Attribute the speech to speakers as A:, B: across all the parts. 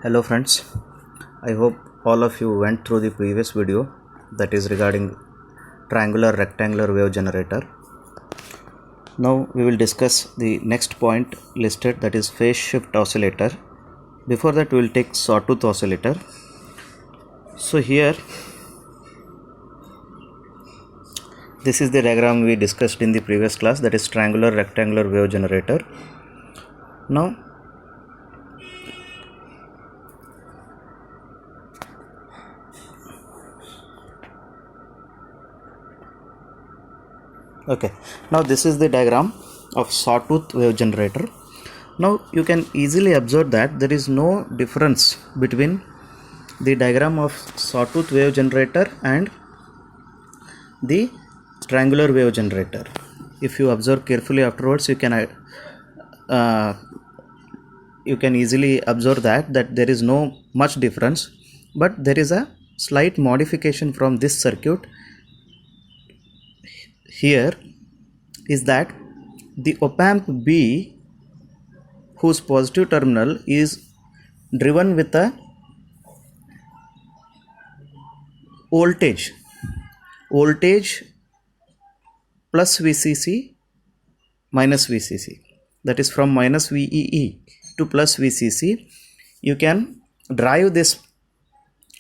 A: Hello friends, I hope all of you went through the previous video that is regarding triangular rectangular wave generator. Now we will discuss the next point listed, that is phase shift oscillator. Before that we will take sawtooth oscillator. So here this is the diagram we discussed in the previous class, that is triangular rectangular wave generator. Now this is the diagram of sawtooth wave generator. Now you can easily observe that there is no difference between the diagram of sawtooth wave generator and the triangular wave generator. If you observe carefully afterwards, you can easily observe that there is no much difference, but there is a slight modification from this circuit. Here is that the op-amp B, whose positive terminal is driven with a voltage plus VCC minus VCC, that is from minus VEE to plus VCC. You can drive this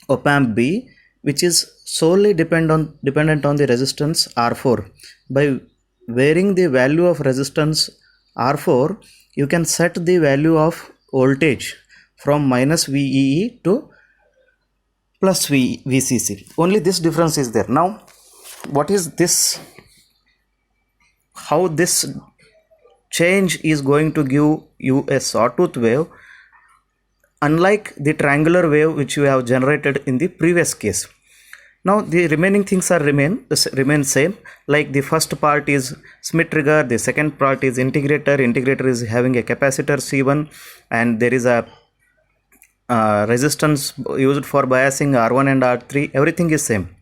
A: op-amp B, which is solely dependent on the resistance R4. By varying the value of resistance R4, you can set the value of voltage from minus VEE to plus VCC. Only this difference is there. Now what is this? How this change is going to give you a sawtooth wave, unlike the triangular wave which you have generated in the previous case. Now the remaining things are remain same, like the first part is Schmitt trigger, the second part is integrator. Integrator is having a capacitor C1, and there is a resistance used for biasing R1 and R3. Everything is same,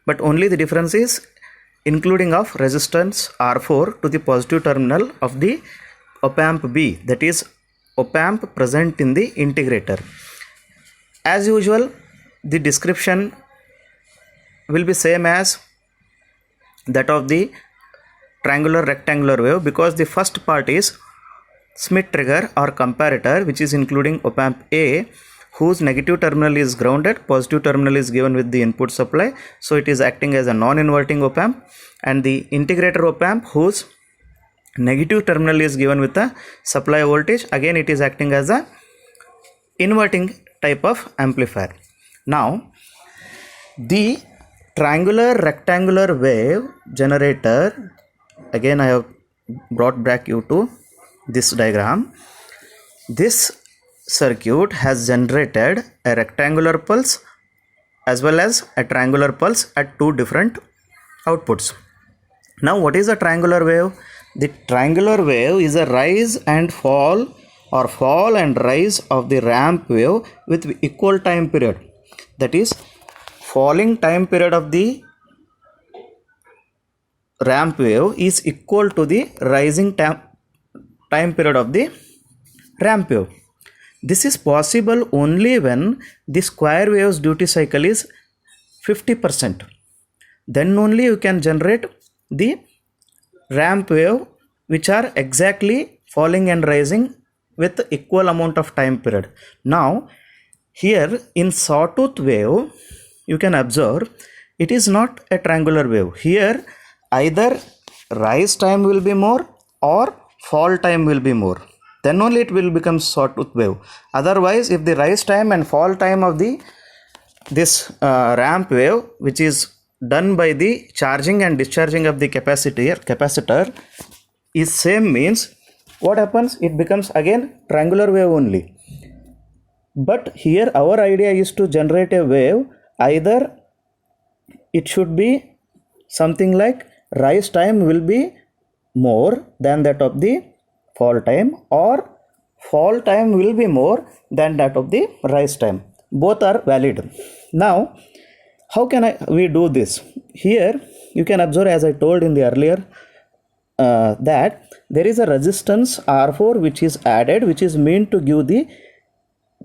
A: but only the difference is including of resistance R4 to the positive terminal of the op-amp B, that is op-amp present in the integrator. As usual, the description will be same as that of the triangular rectangular wave, because the first part is Schmitt trigger or comparator, which is including op-amp A, whose negative terminal is grounded, positive terminal is given with the input supply, so it is acting as a non-inverting op-amp, and the integrator op-amp, whose negative terminal is given with the supply voltage, again it is acting as a inverting type of amplifier. Now the triangular rectangular wave generator, again I have brought back you to this diagram. This circuit has generated a rectangular pulse as well as a triangular pulse at two different outputs. Now what is a triangular wave? The triangular wave is a rise and fall or fall and rise of the ramp wave with equal time period. That is, falling time period of the ramp wave is equal to the rising time period of the ramp wave. This is possible only when the square wave's duty cycle is 50%. Then only you can generate the ramp wave which are exactly falling and rising with equal amount of time period. Now here in sawtooth wave, you can observe it is not a triangular wave. Here either rise time will be more or fall time will be more, then only it will become sawtooth wave. Otherwise, if the rise time and fall time of this ramp wave, which is done by the charging and discharging of the capacitor is same, means what happens? It becomes again triangular wave only. But here our idea is to generate a wave, either it should be something like rise time will be more than that of the fall time, or fall time will be more than that of the rise time. Both are valid. Now how can we do this? Here you can observe, as I told in the earlier, that there is a resistance R4 which is added, which is meant to give the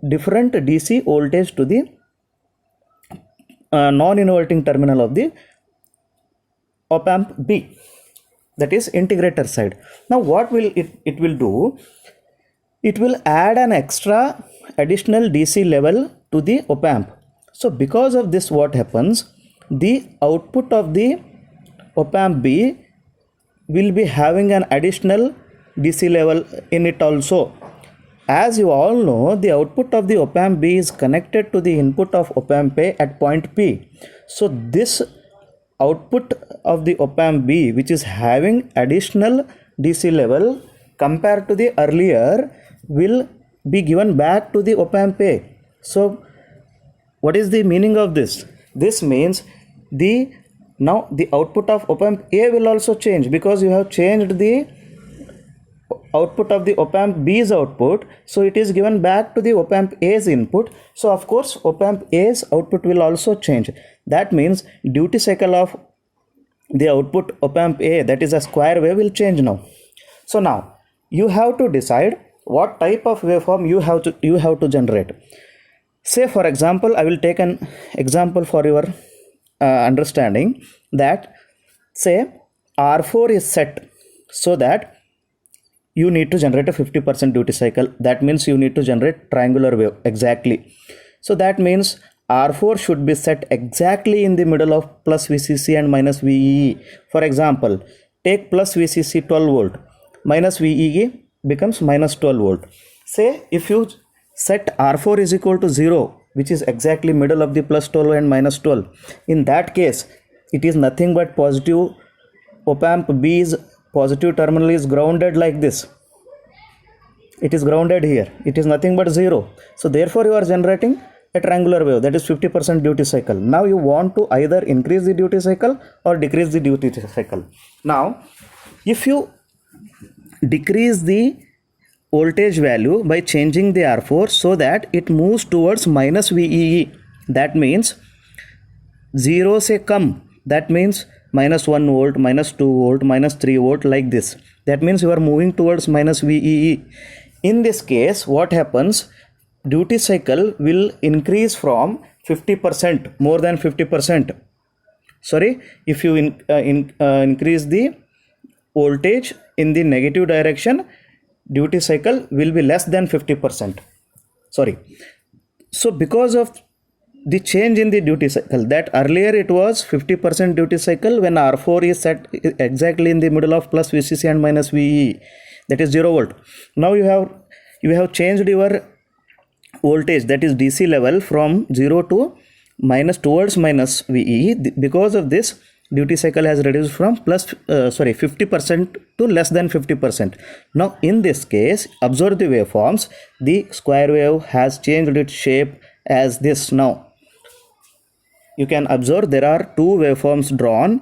A: different DC voltage to the non-inverting terminal of the op amp B, that is integrator side. Now what will it will do? It will add an additional DC level to the op amp. So because of this, what happens, the output of the op amp B will be having an additional DC level in it also. As you all know, the output of the op amp B is connected to the input of op amp A at point P. So this output of the op amp B, which is having additional DC level compared to the earlier, will be given back to the op amp A. So what is the meaning of this? This means now the output of op amp A will also change, because you have changed the output of the op amp B's output, so it is given back to the op amp A's input. So of course op amp A's output will also change. That means duty cycle of the output op amp A, that is a square wave, will change now. So now you have to decide what type of waveform you have to generate. Say for example, I will take an example for your understanding, that say R4 is set so that you need to generate a 50% duty cycle. That means you need to generate triangular wave exactly. So that means R4 should be set exactly in the middle of plus VCC and minus VEE. For example, take plus VCC 12 volt, minus VEE becomes minus 12 volt. Say if you set R4 is equal to 0, which is exactly middle of the plus 12 and minus 12, in that case it is nothing but positive. Op amp B's positive terminal is grounded like this. It is grounded here. It is nothing but 0. So therefore you are generating a triangular wave, that is 50% duty cycle. Now you want to either increase the duty cycle or decrease the duty cycle. Now if you decrease the voltage value by changing the R4 so that it moves towards minus VEE, that means 0 se come, that means minus 1 volt, minus 2 volt, minus 3 volt, like this. That means you are moving towards minus VEE. In this case, what happens? Duty cycle will increase from 50%, more than 50%. Sorry, if you increase the voltage in the negative direction, duty cycle will be less than 50%. Sorry. So because of the change in the duty cycle, that earlier it was 50% duty cycle when R4 is set exactly in the middle of plus VCC and minus VE, that is 0 volt. Now you have changed your voltage, that is DC level, from 0 to minus towards minus VE. Because of this, duty cycle has reduced from 50% to less than 50%. Now in this case, observe the waveforms. The square wave has changed its shape as this. Now you can observe there are two waveforms drawn,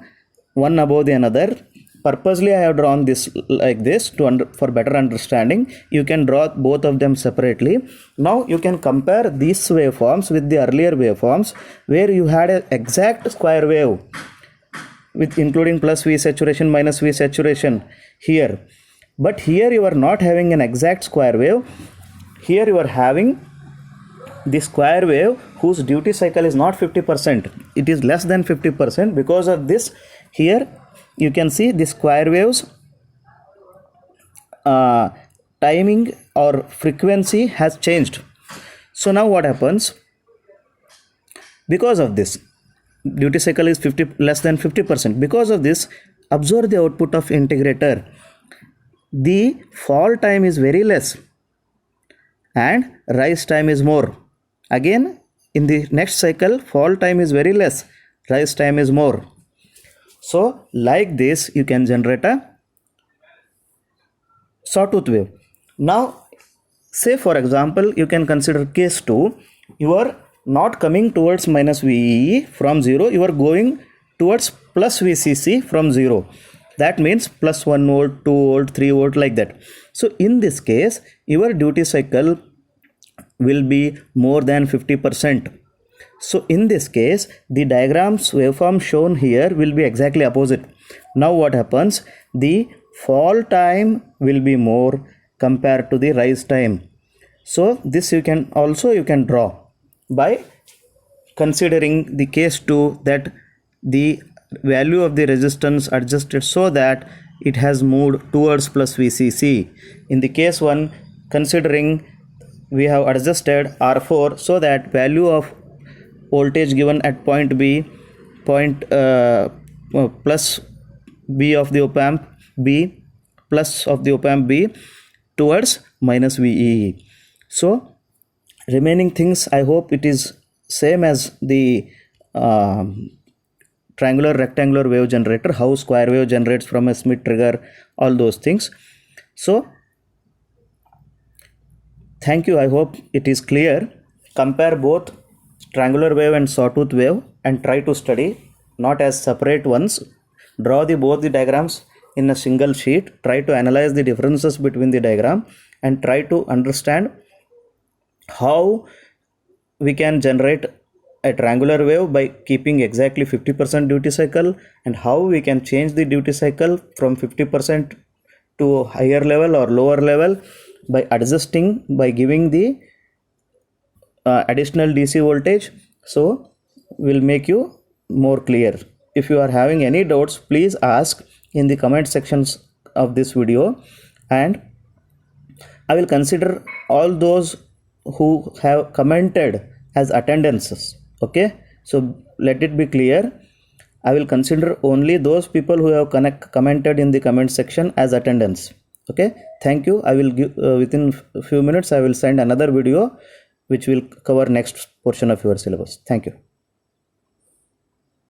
A: one above the another. Purposely I have drawn this like this for better understanding. You can draw both of them separately. Now you can compare these waveforms with the earlier waveforms where you had an exact square wave with including plus V saturation, minus V saturation here. But here you are not having an exact square wave. Here you are having the square wave whose duty cycle is not 50%. It is less than 50%. Because of this, here you can see the square waves timing or frequency has changed. So now what happens? Because of this, duty cycle is less than 50%. Because of this, observe the output of integrator. The fall time is very less and rise time is more. Again, in the next cycle, fall time is very less, rise time is more. So like this you can generate a sawtooth wave. Now say for example, you can consider case 2. You are not coming towards minus VEE from 0, you are going towards plus VCC from 0. That means plus 1 volt, 2 volt, 3 volt, like that. So in this case, your duty cycle will be more than 50%. So in this case, the diagrams waveform shown here will be exactly opposite. Now what happens? The fall time will be more compared to the rise time. So this you can draw by considering the case 2, that the value of the resistance adjusted so that it has moved towards plus VCC. In the case 1, considering we have adjusted R4 so that value of voltage given at point B, plus B of the op-amp B, plus of the op-amp B towards minus VEE. So remaining things, I hope it is same as the triangular rectangular wave generator, how square wave generates from a Schmitt trigger, all those things. So thank you, I hope it is clear. Compare both triangular wave and sawtooth wave and try to study, not as separate ones. Draw both the diagrams in a single sheet, try to analyze the differences between the diagram and try to understand how we can generate a triangular wave by keeping exactly 50% duty cycle, and how we can change the duty cycle from 50% to higher level or lower level by adjusting, by giving the additional DC voltage. So will make you more clear. If you are having any doubts, please ask in the comment sections of this video, and I will consider all those who have commented as attendances. Okay, so let it be clear, I will consider only those people who have commented in the comment section as attendance. Okay, thank you. I will give within a few minutes I will send another video which will cover next portion of your syllabus. Thank you.